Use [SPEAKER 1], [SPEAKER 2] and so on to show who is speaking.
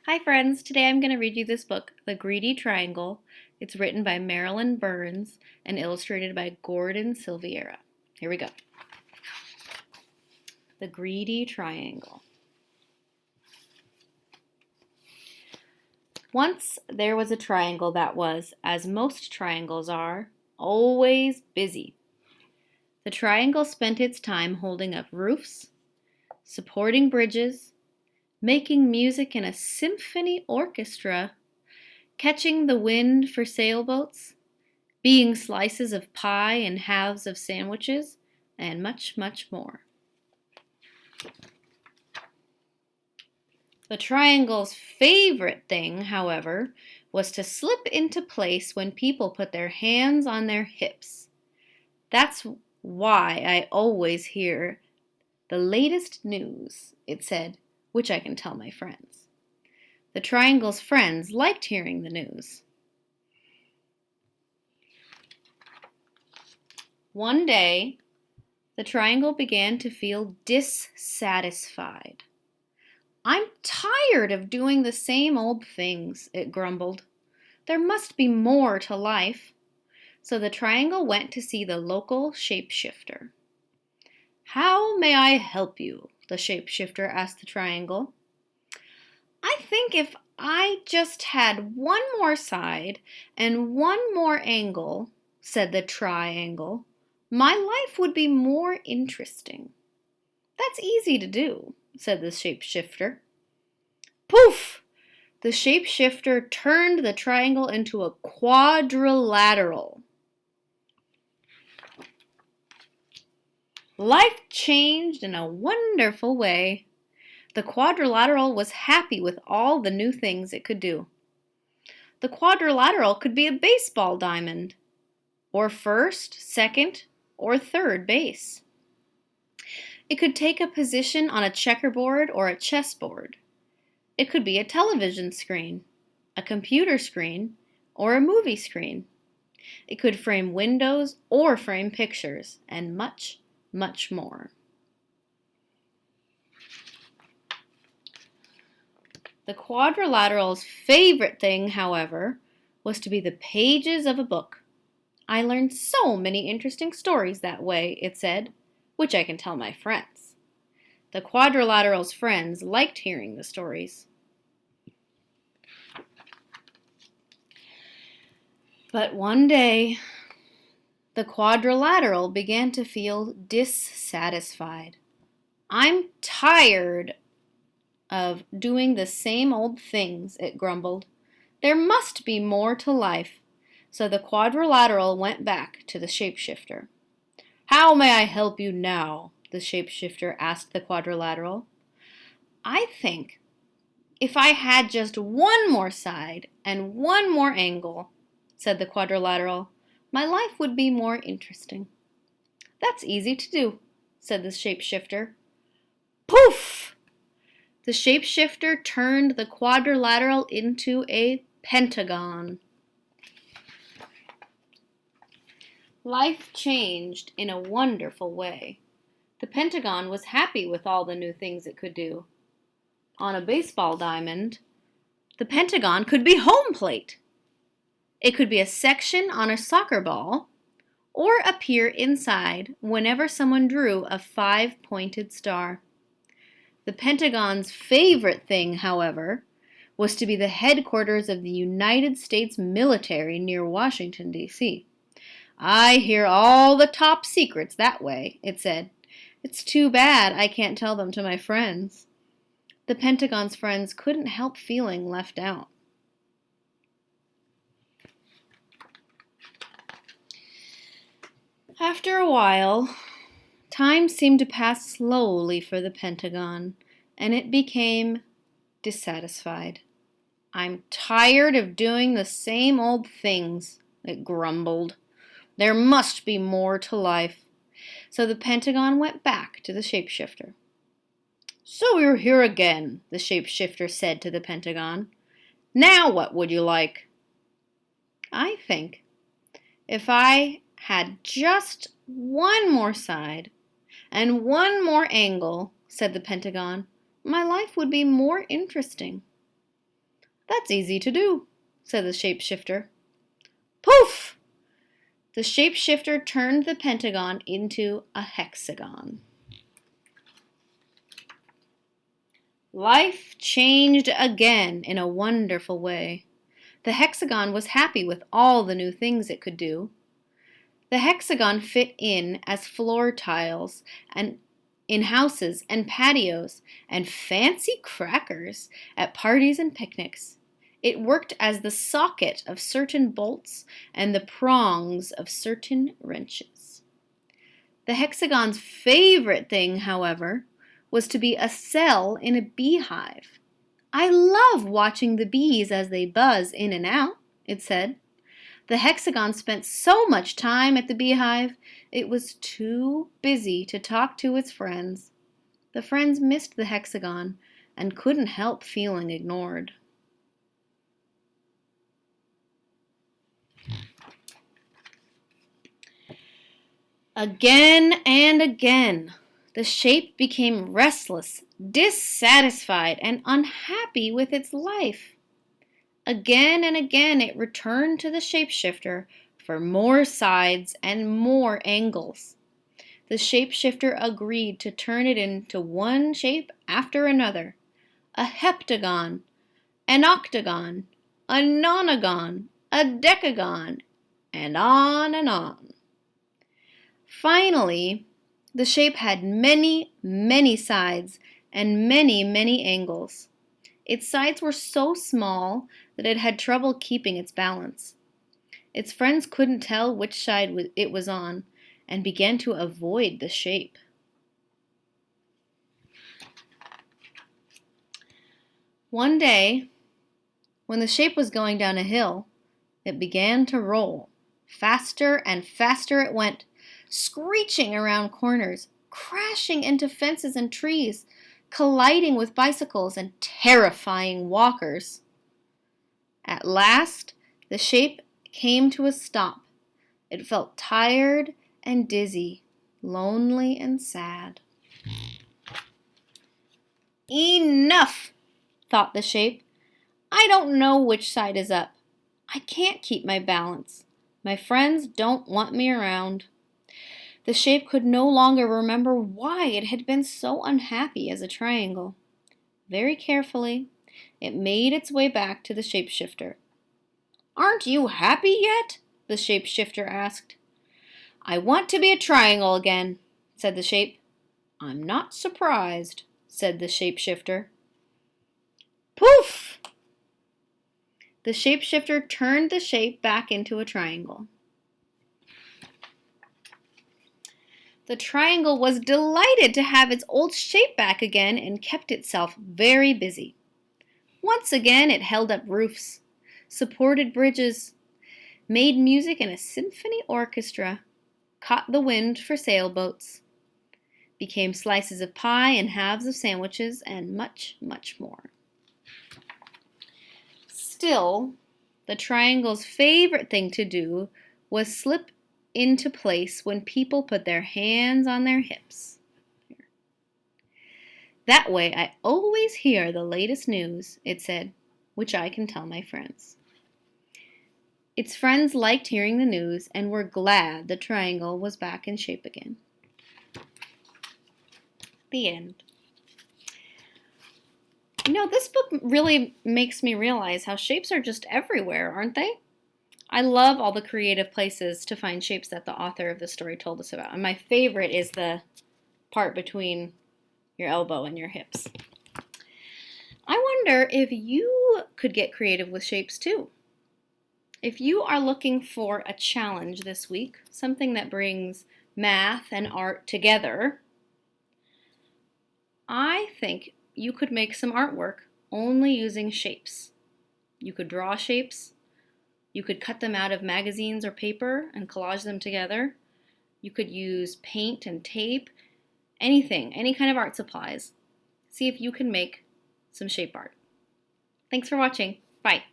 [SPEAKER 1] Hi friends, today I'm going to read you this book, The Greedy Triangle. It's written by Marilyn and illustrated by Gordon Silveira. Here we go. The Greedy Triangle. Once there was a triangle that was, as most triangles are, always busy. The triangle spent its time holding up roofs, supporting bridges, making music in a symphony orchestra, catching the wind for sailboats, being slices of pie and halves of sandwiches, and much, much more. The triangle's favorite thing, however, was to slip into place when people put their hands on their hips. That's why I always hear the latest news, it said, which I can tell my friends. The triangle's friends liked hearing the news. One day, the triangle began to feel dissatisfied. "I'm tired of doing the same old things," it grumbled. "There must be more to life." So the triangle went to see the local shapeshifter. "How may I help you?" the shapeshifter asked the triangle. "I think if I just had one more side and one more angle," said the triangle, "my life would be more interesting." "That's easy to do," said the shapeshifter. Poof! The shapeshifter turned the triangle into a quadrilateral. Life changed in a wonderful way. The quadrilateral was happy with all the new things it could do. The quadrilateral could be a baseball diamond, or first, second, or third base. It could take a position on a checkerboard or a chessboard. It could be a television screen, a computer screen, or a movie screen. It could frame windows or frame pictures, and much, much more. The quadrilateral's favorite thing, however, was to be the pages of a book. "I learned so many interesting stories that way," it said, "which I can tell my friends." The quadrilateral's friends liked hearing the stories. But one day, the quadrilateral began to feel dissatisfied. "I'm tired of doing the same old things," it grumbled. "There must be more to life." So the quadrilateral went back to the shapeshifter. "How may I help you now?" the shapeshifter asked the quadrilateral. "I think if I had just one more side and one more angle," said the quadrilateral, "my life would be more interesting." "That's easy to do," said the shapeshifter. Poof! The shapeshifter turned the quadrilateral into a pentagon. Life changed in a wonderful way. The pentagon was happy with all the new things it could do. On a baseball diamond, the pentagon could be home plate. It could be a section on a soccer ball, or appear inside whenever someone drew a 5-pointed star. The pentagon's favorite thing, however, was to be the headquarters of the United States military near Washington, D.C. "I hear all the top secrets that way," it said. "It's too bad I can't tell them to my friends." The Pentagon's friends couldn't help feeling left out. After a while, time seemed to pass slowly for the Pentagon, and it became dissatisfied. "I'm tired of doing the same old things," it grumbled. "There must be more to life." So the Pentagon went back to the shapeshifter. "So you're here again," the shapeshifter said to the Pentagon. "Now what would you like?" "I think if I had just one more side and one more angle," said the Pentagon, "my life would be more interesting." "That's easy to do," said the shapeshifter. Poof! The shapeshifter turned the pentagon into a hexagon. Life changed again in a wonderful way. The hexagon was happy with all the new things it could do. The hexagon fit in as floor tiles and in houses and patios and fancy crackers at parties and picnics. It worked as the socket of certain bolts and the prongs of certain wrenches. The hexagon's favorite thing, however, was to be a cell in a beehive. "I love watching the bees as they buzz in and out," it said. The hexagon spent so much time at the beehive, it was too busy to talk to its friends. The friends missed the hexagon and couldn't help feeling ignored. Again and again, the shape became restless, dissatisfied, and unhappy with its life. Again and again it returned to the shapeshifter for more sides and more angles. The shapeshifter agreed to turn it into one shape after another: a heptagon, an octagon, a nonagon, a decagon, and on and on. Finally, the shape had many, many sides and many, many angles. Its sides were so small that it had trouble keeping its balance. Its friends couldn't tell which side it was on and began to avoid the shape. One day, when the shape was going down a hill, it began to roll. Faster and faster it went, screeching around corners, crashing into fences and trees, colliding with bicycles and terrifying walkers. At last, the shape came to a stop. It felt tired and dizzy, lonely and sad. "Enough," thought the shape. "I don't know which side is up. I can't keep my balance. My friends don't want me around." The shape could no longer remember why it had been so unhappy as a triangle. Very carefully, it made its way back to the shapeshifter. "Aren't you happy yet?" the shapeshifter asked. "I want to be a triangle again," said the shape. "I'm not surprised," said the shapeshifter. Poof! The shapeshifter turned the shape back into a triangle. The triangle was delighted to have its old shape back again and kept itself very busy. Once again it held up roofs, supported bridges, made music in a symphony orchestra, caught the wind for sailboats, became slices of pie and halves of sandwiches, and much, much more. Still, the triangle's favorite thing to do was slip into place when people put their hands on their hips. "That way I always hear the latest news," it said, "which I can tell my friends." Its friends liked hearing the news and were glad the triangle was back in shape again. The end. This book really makes me realize how shapes are just everywhere, aren't they? I love all the creative places to find shapes that the author of the story told us about. And my favorite is the part between your elbow and your hips. I wonder if you could get creative with shapes too. If you are looking for a challenge this week, something that brings math and art together, I think you could make some artwork only using shapes. You could draw shapes. You could cut them out of magazines or paper and collage them together. You could use paint and tape, anything, any kind of art supplies. See if you can make some shape art. Thanks for watching. Bye.